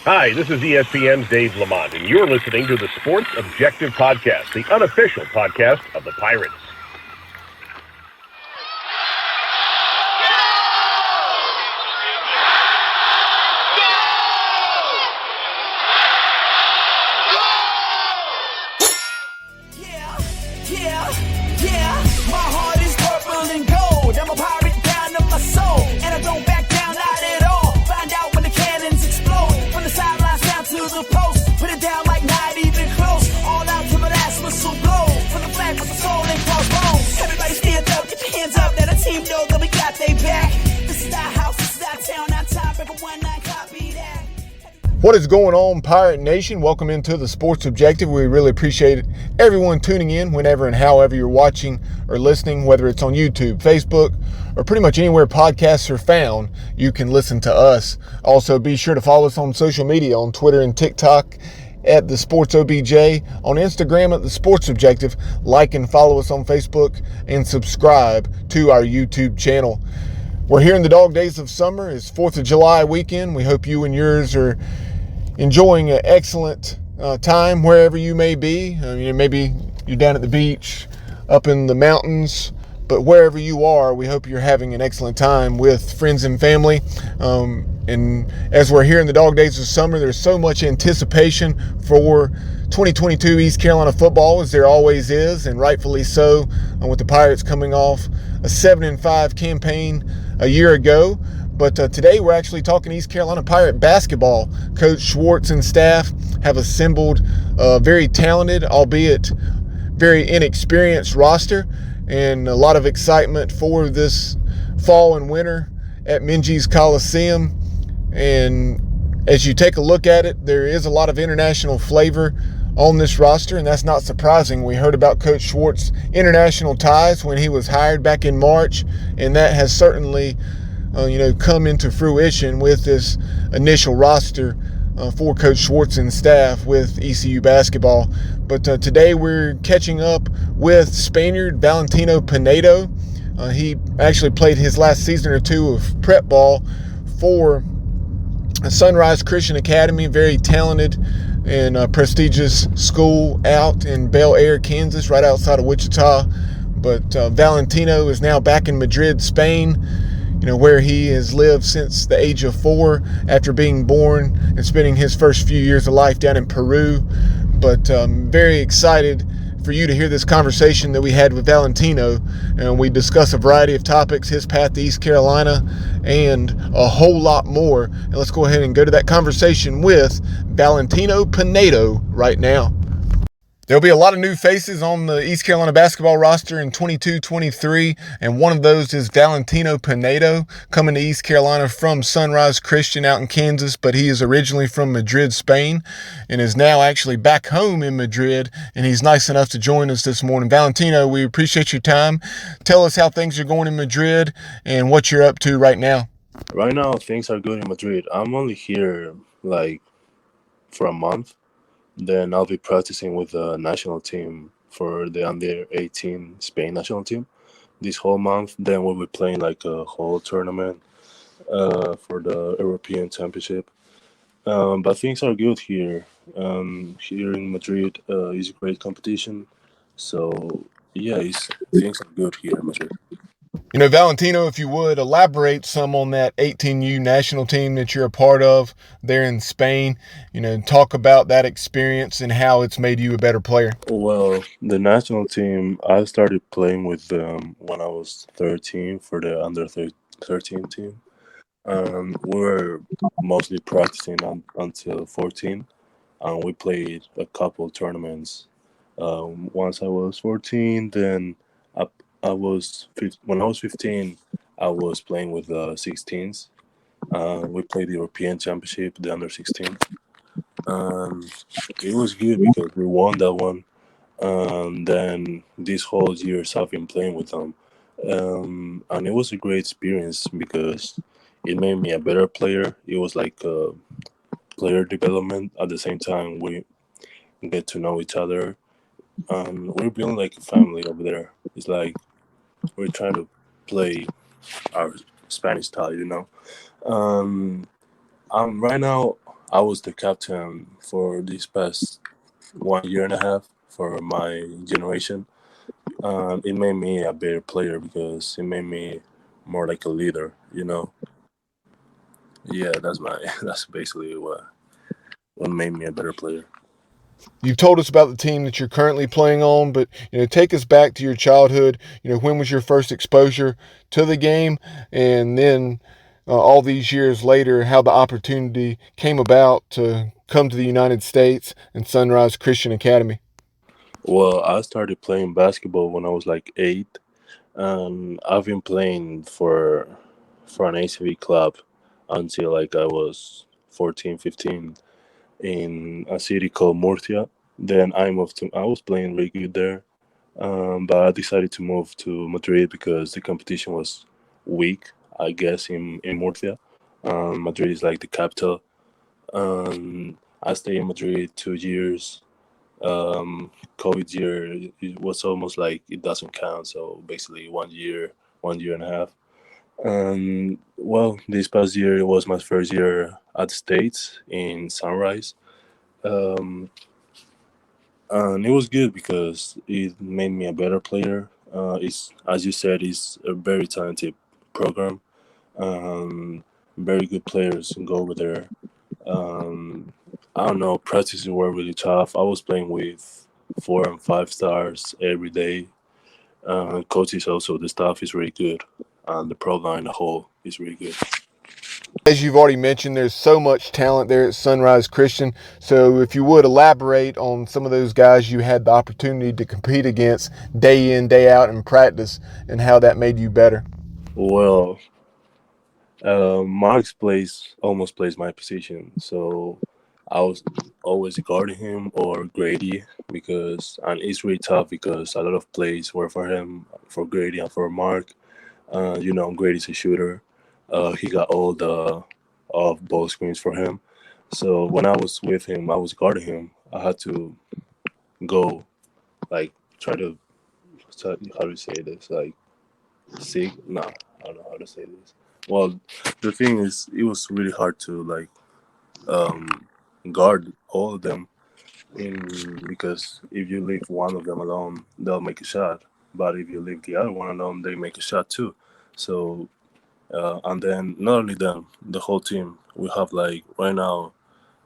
Hi, this is ESPN's Dave Lamont, and you're listening to the Sports Objective Podcast, the unofficial podcast of the Pirates. My heart is purple and gold. I'm a pirate down to my soul, and I don't back down, not at all. Find out when the cannons explode, from the sidelines down to the post. Put it down like not even close. All out to the last whistle blow. From the flag with the soul and crossbones. Everybody stand up, get your hands up. Let the team know that we got they back. This is our house, this is our town, our time. Break a 1-9, copy that. What is going on, Pirate Nation? Welcome into the Sports Objective. We really appreciate everyone tuning in whenever and however you're watching or listening, whether it's on YouTube, Facebook, or pretty much anywhere podcasts are found, you can listen to us. Also, be sure to follow us on social media, on Twitter and TikTok at the Sports OBJ, on Instagram at the Sports Objective. Like and follow us on Facebook, and subscribe to our YouTube channel. We're here in the dog days of summer. It's 4th of July weekend. We hope you and yours are enjoying an excellent time wherever you may be. Maybe you're down at the beach, up in the mountains, but wherever you are, we hope you're having an excellent time with friends and family. And as we're here in the dog days of summer, there's so much anticipation for 2022 East Carolina football, as there always is, and rightfully so, with the Pirates coming off a 7-5 campaign a year ago. But today we're actually talking East Carolina Pirate basketball. Coach Schwartz and staff have assembled a very talented, albeit very inexperienced roster, and a lot of excitement for this fall and winter at Minges Coliseum. And as you take a look at it, there is a lot of international flavor on this roster, and that's not surprising. We heard about Coach Schwartz's international ties when he was hired back in March, and that has certainly come into fruition with this initial roster for Coach Schwartz and staff with ECU basketball. But today we're catching up with Spaniard Valentino Pinedo. He actually played his last season or two of prep ball for Sunrise Christian Academy, very talented and prestigious school out in Bel Air, Kansas, right outside of Wichita. But Valentino is now back in Madrid, Spain, where he has lived since the age of 4 after being born and spending his first few years of life down in Peru. But very excited for you to hear this conversation that we had with Valentino, and we discuss a variety of topics, his path to East Carolina, and a whole lot more. And let's go ahead and go to that conversation with Valentino Pinedo right now. There'll be a lot of new faces on the East Carolina basketball roster in 22-23, and one of those is Valentino Pinedo, coming to East Carolina from Sunrise Christian out in Kansas, but he is originally from Madrid, Spain, and is now actually back home in Madrid, and he's nice enough to join us this morning. Valentino, we appreciate your time. Tell us how things are going in Madrid and what you're up to right now. Right now, things are good in Madrid. I'm only here, for a month. Then I'll be practicing with the national team for the under-18 Spain national team this whole month. Then we'll be playing a whole tournament for the European Championship. But things are good here. Here in Madrid is a great competition. So, yeah, things are good here in Madrid. Valentino, if you would, elaborate some on that 18U national team that you're a part of there in Spain. Talk about that experience and how it's made you a better player. Well, the national team, I started playing with them when I was 13 for the under-13 team. We were mostly practicing until 14, and we played a couple tournaments. Once I was 14, then when I was 15, I was playing with the 16s. We played the European Championship, the under-16. It was good because we won that one. Then this whole years I've been playing with them. And it was a great experience because it made me a better player. It was like player development. At the same time, we get to know each other. We're building like a family over there. It's like we're trying to play our Spanish style, Right now I was the captain for this past 1 year and a half for my generation. It made me a better player because it made me more like a leader. Yeah, that's my that's basically what made me a better player. You've told us about the team that you're currently playing on, but take us back to your childhood. When was your first exposure to the game, and then all these years later, how the opportunity came about to come to the United States and Sunrise Christian Academy. Well, I started playing basketball when I was like 8, and I've been playing for an ACV club until like I was 14, 15 in a city called Murcia. Then I was playing really good there, but I decided to move to Madrid because the competition was weak, I guess, in Murcia. Madrid is like the capital. I stayed in Madrid 2 years. COVID year, it was almost like it doesn't count. So basically, 1 year, 1 year and a half. Well, this past year it was my first year at the States in Sunrise. Um, and it was good because it made me a better player. It's, as you said, it's a very talented program. Very good players can go over there. Um, I don't know, practices were really tough. I was playing with 4 and 5 stars every day. Coaches also, the staff is really good, and the program in the whole is really good. As you've already mentioned, there's so much talent there at Sunrise Christian. So, if you would elaborate on some of those guys you had the opportunity to compete against day in, day out in practice, and how that made you better. Well, Marx almost plays my position, so I was always guarding him or Grady because, and it's really tough because a lot of plays were for him, for Grady and for Mark. Grady's a shooter. He got all the off ball screens for him. So when I was with him, I was guarding him. I had to go like try to how do you say this, like see, no, I don't know how to say this. Well, the thing is, it was really hard to like um, guard all of them because if you leave one of them alone, they'll make a shot. But if you leave the other one alone, they make a shot too. So and then not only them, the whole team. We have like right now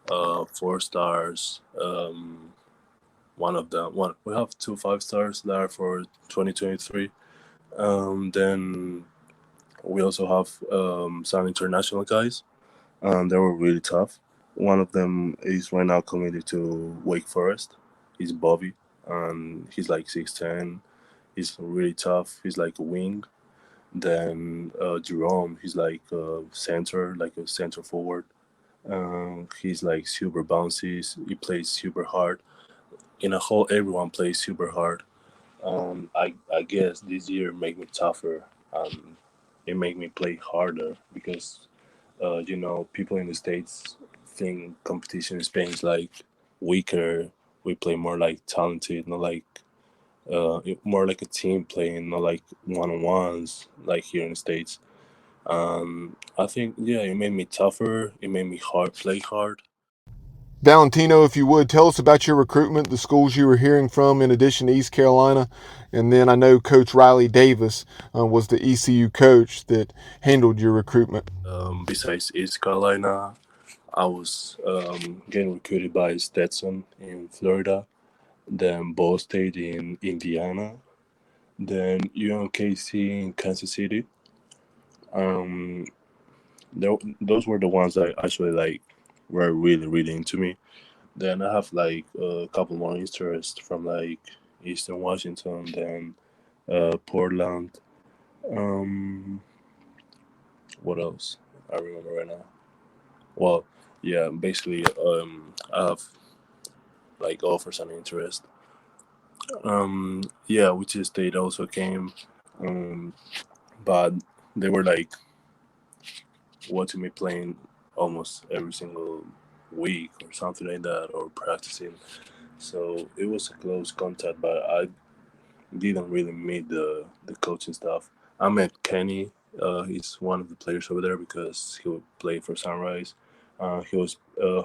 4 stars. One of them, one we have 2 5 stars there for 2023. Then we also have some international guys, and they were really tough. One of them is right now committed to Wake Forest. He's Bobby, and he's like 6'10". He's really tough. He's like a wing. Then Jerome, he's like a center, like a center forward. He's like super bouncy. He plays super hard. In a whole, everyone plays super hard. I guess this year made me tougher. It made me play harder because people in the States think competition in Spain is like weaker. We play more like talented, not like more like a team playing, not like one on ones like here in the States. I think yeah, it made me tougher. It made me play hard. Valentino, if you would, tell us about your recruitment, the schools you were hearing from in addition to East Carolina. And then I know Coach Riley Davis was the ECU coach that handled your recruitment. Besides East Carolina, I was getting recruited by Stetson in Florida, then Ball State in Indiana, then UNKC in Kansas City. Um, those were the ones that actually like were really really into me. Then I have like a couple more interests from like Eastern Washington, then Portland. Um, what else? I remember right now. Well, yeah, basically, I have like offers and interest. Yeah, Wichita State also came, um, but they were like watching me playing almost every single week or something like that, or practicing. So it was a close contact, but I didn't really meet the coaching staff. I met Kenny. He's one of the players over there because he would play for Sunrise. He was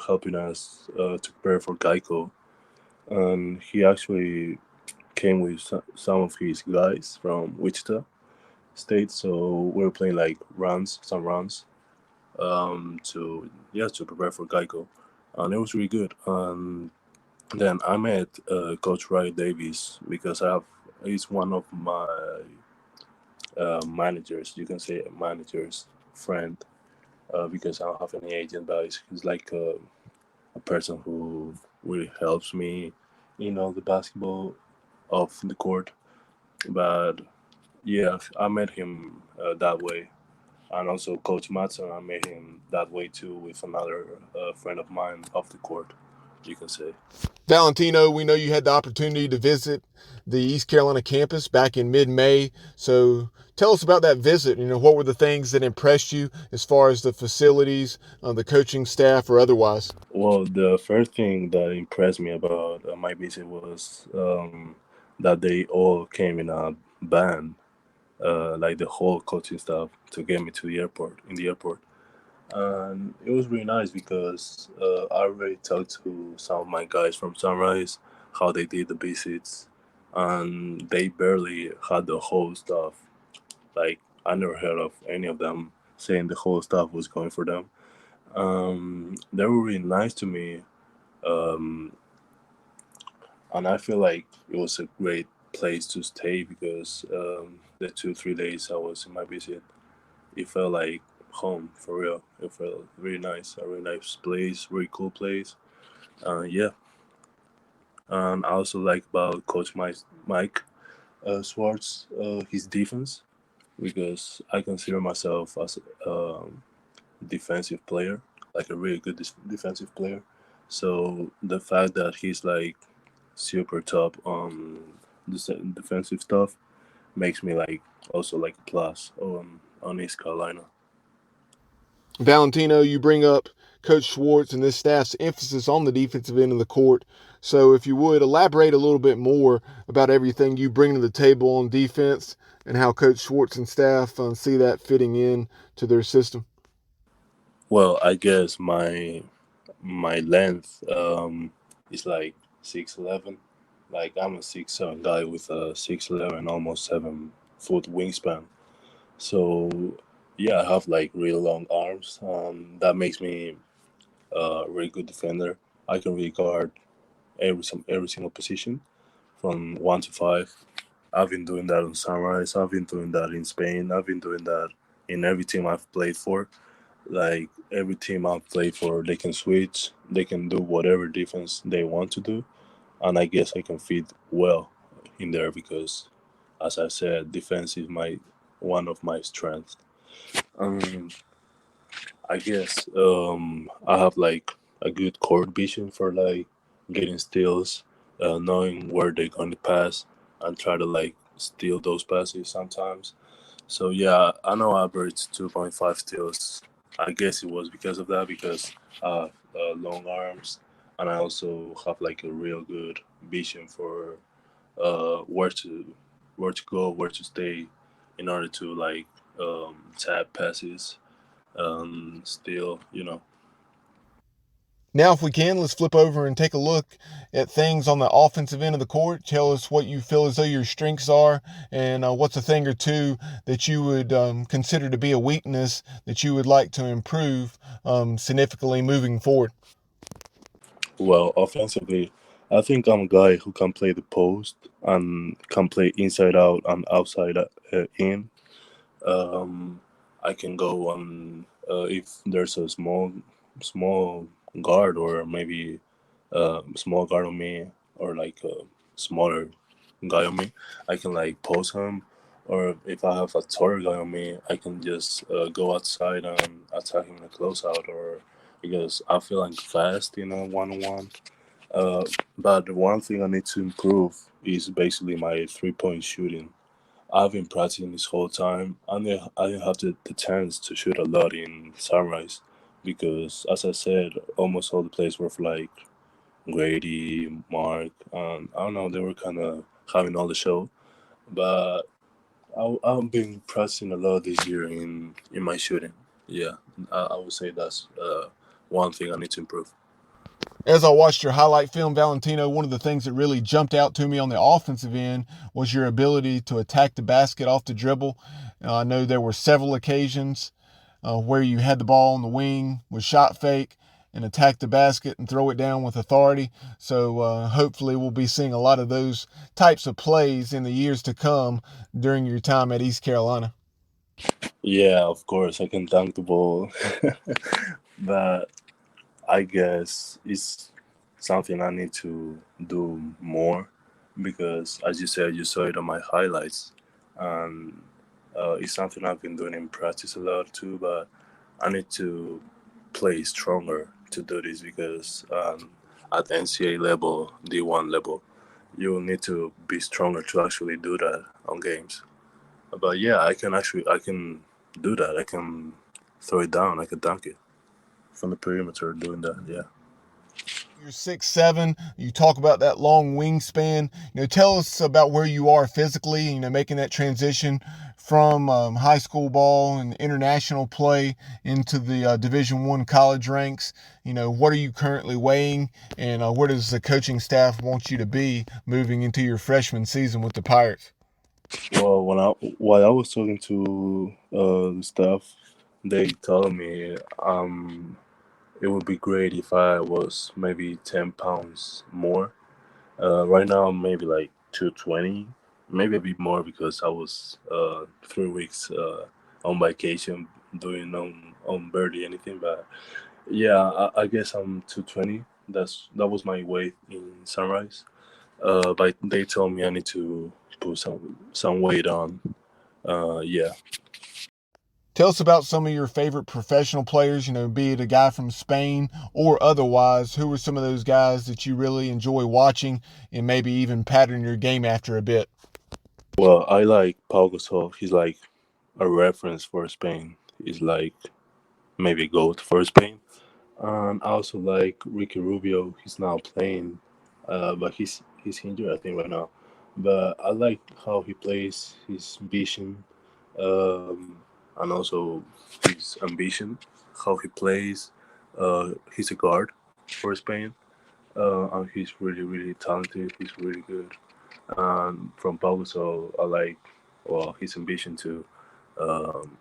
helping us to prepare for Geico, and he actually came with some of his guys from Wichita State. So we were playing like some runs, to prepare for Geico, and it was really good. And then I met Coach Ray Davis because he's one of my managers. You can say managers friend, because I don't have any agent, but he's like a person who really helps me in all the basketball of the court. But yeah, I met him that way, and also Coach Matson, I met him that way too with another friend of mine off the court, you can say. Valentino, we know you had the opportunity to visit the East Carolina campus back in mid-May. So tell us about that visit. What were the things that impressed you as far as the facilities, the coaching staff, or otherwise? Well, the first thing that impressed me about my visit was that they all came in a band, like the whole coaching staff, to get me to the airport, in the airport. And it was really nice because I already talked to some of my guys from Sunrise, how they did the visits, and they barely had the whole staff. Like, I never heard of any of them saying the whole staff was going for them. They were really nice to me, um, and I feel like it was a great place to stay because the 2 3 days I was in my visit, it felt like home for real. It felt really nice, a really nice place, really cool place. Yeah, and I also like about Coach Mike Swartz, his defense, because I consider myself as a defensive player, like a really good defensive player. So the fact that he's like super top on the defensive stuff makes me like also like a plus on East Carolina. Valentino, you bring up Coach Schwartz and this staff's emphasis on the defensive end of the court. So, if you would elaborate a little bit more about everything you bring to the table on defense and how Coach Schwartz and staff see that fitting in to their system. Well, I guess my length is like 6'11". Like I'm a 6'7" guy with a 6'11", almost 7 foot wingspan. So yeah, I have like really long arms, and that makes me a really good defender. I can really guard every single position from 1 to 5. I've been doing that on Sunrise. I've been doing that in Spain. I've been doing that in every team I've played for. Like every team I've played for, they can switch. They can do whatever defense they want to do, and I guess I can fit well in there because, as I said, defense is my one of my strengths. Um, I guess I have like a good court vision for like getting steals, knowing where they're going to pass, and try to like steal those passes sometimes. So yeah, I know I averaged 2.5 steals. I guess it was because of that because I have long arms, and I also have like a real good vision for where to go, where to stay, in order to like tap passes, steal. Now, if we can, let's flip over and take a look at things on the offensive end of the court. Tell us what you feel as though your strengths are, and what's a thing or two that you would consider to be a weakness that you would like to improve significantly moving forward. Well, offensively, I think I'm a guy who can play the post and can play inside out and outside in. Um, I can go on if there's a small guard or maybe small guard on me or like a smaller guy on me. I can like post him, or if I have a taller guy on me, I can just go outside and attack him in a closeout, or because I feel like fast, 1 on 1. But the one thing I need to improve is basically my 3 point shooting. I've been practicing this whole time. I didn't have the chance to shoot a lot in Sunrise because, as I said, almost all the plays were for like Grady, Mark, and I don't know, they were kind of having all the show. But I've been practicing a lot this year in my shooting. Yeah, I would say that's one thing I need to improve. As I watched your highlight film, Valentino, one of the things that really jumped out to me on the offensive end was your ability to attack the basket off the dribble. I know there were several occasions where you had the ball on the wing with shot fake and attack the basket and throw it down with authority. So hopefully we'll be seeing a lot of those types of plays in the years to come during your time at East Carolina. Yeah, of course, I can dunk the ball, but I guess it's something I need to do more because, as you said, you saw it on my highlights, and it's something I've been doing in practice a lot too. But I need to play stronger to do this because at NCAA level, D1 level, you need to be stronger to actually do that on games. But yeah, I can do that. I can throw it down. I can dunk it from the perimeter doing that. Yeah. You're 6'7". You talk about that long wingspan. Tell us about where you are physically. Making that transition from high school ball and international play into the Division I college ranks. What are you currently weighing, and where does the coaching staff want you to be moving into your freshman season with the Pirates? Well, while I was talking to the staff, they told me it would be great if I was maybe 10 pounds more. Right now, I'm maybe like 220, maybe a bit more because I was 3 weeks on vacation doing on barely anything. But yeah, I guess I'm 220. That was my weight in Sunrise. But they told me I need to put some weight on. Yeah. Tell us about some of your favorite professional players, be it a guy from Spain or otherwise. Who are some of those guys that you really enjoy watching and maybe even pattern your game after a bit? Well, I like Pau Gasol. He's like a reference for Spain. He's like maybe GOAT for Spain. And I also like Ricky Rubio. He's now playing, but he's injured I think right now. But I like how he plays, his vision, and also his ambition, how he plays. He's a guard for Spain, and he's really talented. He's really good. And from Pau, so I like his ambition too, um,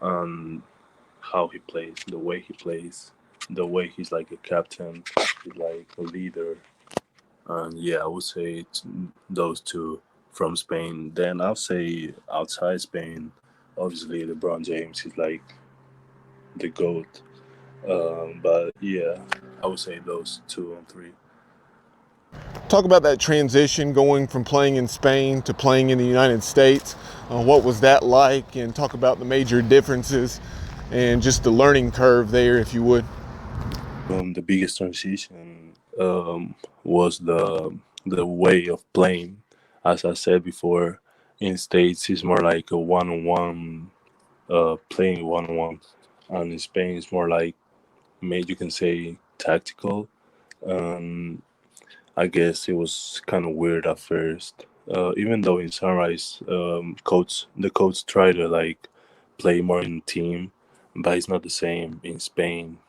and how he plays, the way he's like a captain, he's like a leader. And yeah, I would say it's those two from Spain. Then I'll say outside Spain, obviously LeBron James is like the GOAT. But yeah, I would say those two and three. Talk about that transition going from playing in Spain to playing in the United States. What was that like? And talk about the major differences and just the learning curve there, if you would. The biggest transition was the way of playing. As I said before, in States it's more like a one-on-one, playing one-on-one, and in Spain it's more like, maybe you can say, tactical. Um, I guess it was kind of weird at first. Even though in Sunrise, the coach try to like play more in team, but it's not the same in Spain.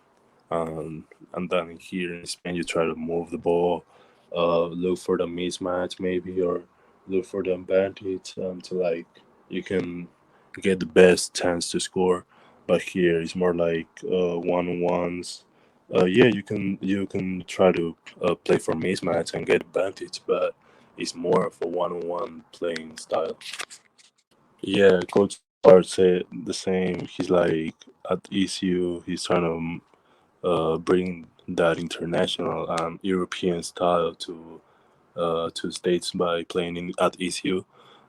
Um, and then here in Spain, you try to move the ball, look for the mismatch maybe, or look for the advantage to like you can get the best chance to score. But here it's more like one on ones. Yeah, you can try to play for mismatch and get advantage, but it's more of a one on one playing style. Yeah, Coach Bart said the same. He's like at ECU, he's trying to bring that international and European style to States by playing at ECU,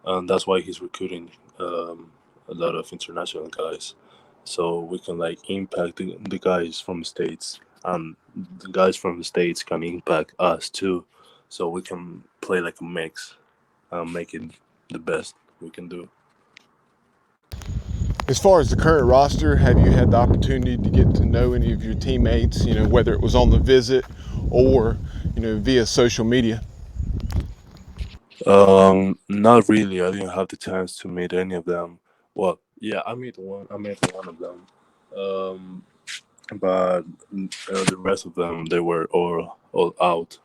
and that's why he's recruiting a lot of international guys, so we can like impact the guys from the States, and the guys from the States can impact us too, so we can play like a mix and make it the best we can do. As far as the current roster, have you had the opportunity to get to know any of your teammates, whether it was on the visit or, via social media? Not really. I didn't have the chance to meet any of them. Well, yeah, I met one. I met one of them. Um, but the rest of them they were all out.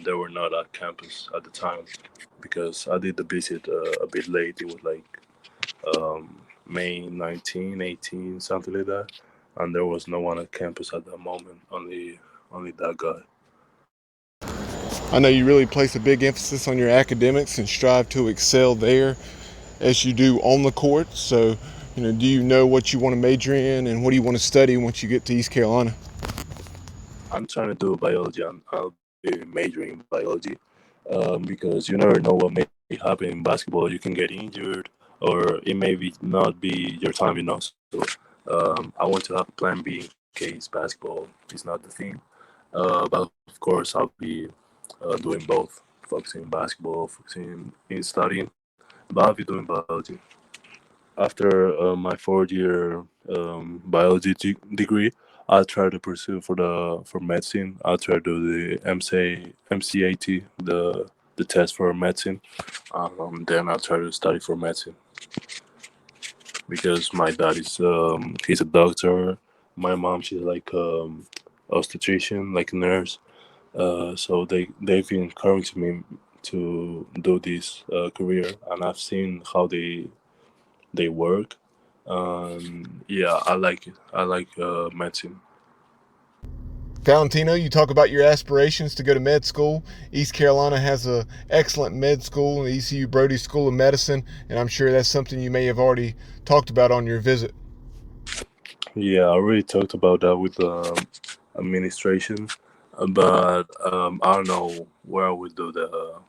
They were not at campus at the time because I did the visit a bit late. It was like May 19, 18, something like that, and there was no one at campus at that moment. Only that guy. I know you really place a big emphasis on your academics and strive to excel there as you do on the court. So, do you know what you want to major in and what do you want to study once you get to East Carolina? I'm trying to do biology, and I'll be majoring in biology because you never know what may happen in basketball. You can get injured, or it may not be your time, So I want to have a plan B in case basketball is not the thing. But of course, I'll be doing both, focusing on basketball, focusing in studying. But I'll be doing biology. After my fourth year biology degree, I try to pursue for medicine. I try to do the MCAT, the test for medicine. Then I try to study for medicine because my dad is he's a doctor. My mom she's like obstetrician, like a nurse. So they've encouraged me to do this career, and I've seen how they work. Yeah, I like it. I like medicine. Valentino, you talk about your aspirations to go to med school. East Carolina has an excellent med school, the ECU Brody School of Medicine, and I'm sure that's something you may have already talked about on your visit. Yeah, I already talked about that with administration, but I don't know where I would do the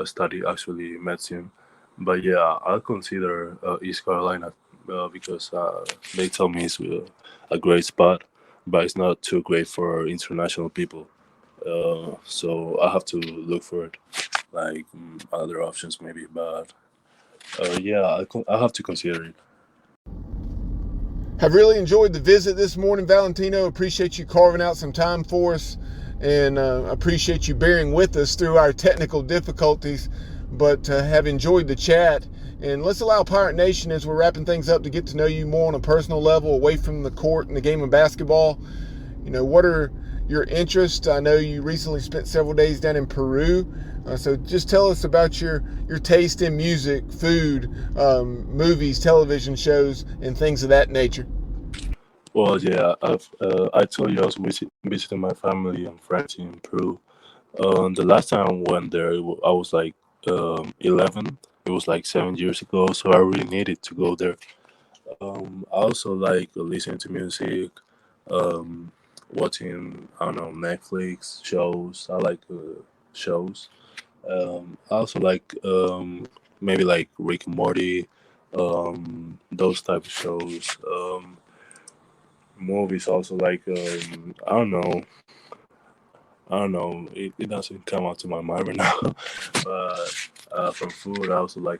study actually medicine. But yeah, I'll consider East Carolina because they tell me it's a great spot, but it's not too great for international people. So I have to look for it, like other options maybe. But yeah, I have to consider it. Have really enjoyed the visit this morning, Valentino. Appreciate you carving out some time for us, and appreciate you bearing with us through our technical difficulties, but have enjoyed the chat. And let's allow Pirate Nation, as we're wrapping things up, to get to know you more on a personal level away from the court and the game of basketball. What are your interests? I know you recently spent several days down in Peru. So just tell us about your taste in music, food, movies, television shows, and things of that nature. Well, yeah, I told you I was visiting my family and friends in Peru. The last time I went there, I was like 11. It was like 7 years ago, so I really needed to go there. I also like listening to music, um, watching, I don't know, Netflix shows. I like shows. I also like maybe like Rick and Morty, those type of shows. Movies also like I don't know. It doesn't come out to my mind right now. But from food, I also like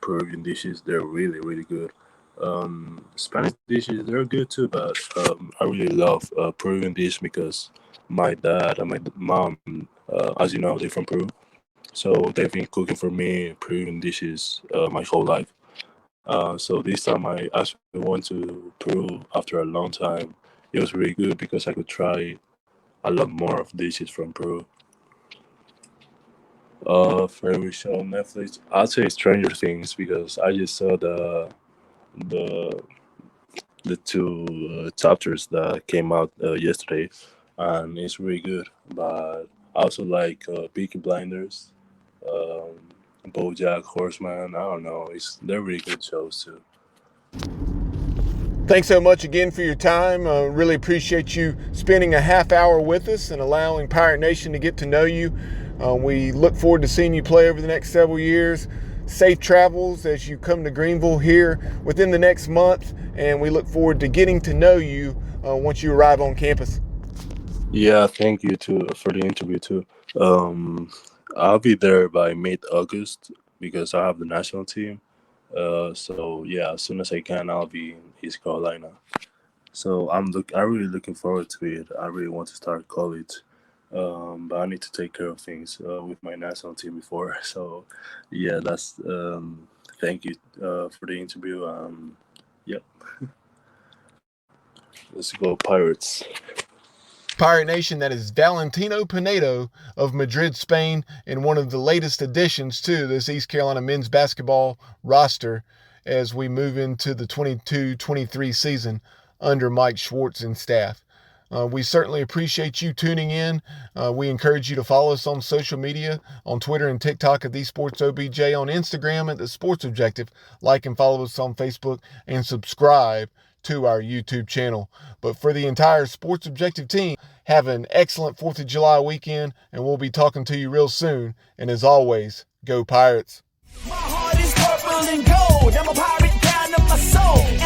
Peruvian dishes. They're really, really good. Spanish dishes, they're good too, but I really love Peruvian dish because my dad and my mom, as you know, they're from Peru. So they've been cooking for me Peruvian dishes my whole life. So this time I actually went to Peru after a long time. It was really good because I could try a lot more of dishes from Peru. Favorite show on Netflix? I'd say Stranger Things because I just saw the the two chapters that came out yesterday, and it's really good. But I also like Peaky Blinders, um, BoJack Horseman. I don't know. They're really good shows too. Thanks so much again for your time. Really appreciate you spending a half hour with us and allowing Pirate Nation to get to know you. We look forward to seeing you play over the next several years. Safe travels as you come to Greenville here within the next month, and we look forward to getting to know you once you arrive on campus. Yeah, thank you too for the interview too. Um, I'll be there by mid-August because I have the national team. So yeah, as soon as I can, I'll be in East Carolina. So I'm really looking forward to it. I really want to start college, but I need to take care of things with my national team before. So yeah, that's thank you for the interview. Yep. Let's go Pirates. Pirate Nation, that is Valentino Pinedo of Madrid, Spain, and one of the latest additions to this East Carolina men's basketball roster as we move into the 22-23 season under Mike Schwartz and staff. We certainly appreciate you tuning in. We encourage you to follow us on social media, on Twitter and TikTok at TheSportsOBJ, on Instagram at The Sports Objective. Like and follow us on Facebook and subscribe to our YouTube channel. But for the entire Sports Objective team, have an excellent 4th of July weekend, and we'll be talking to you real soon. And as always, go Pirates. My heart is purple and gold. I'm a pirate down to my soul.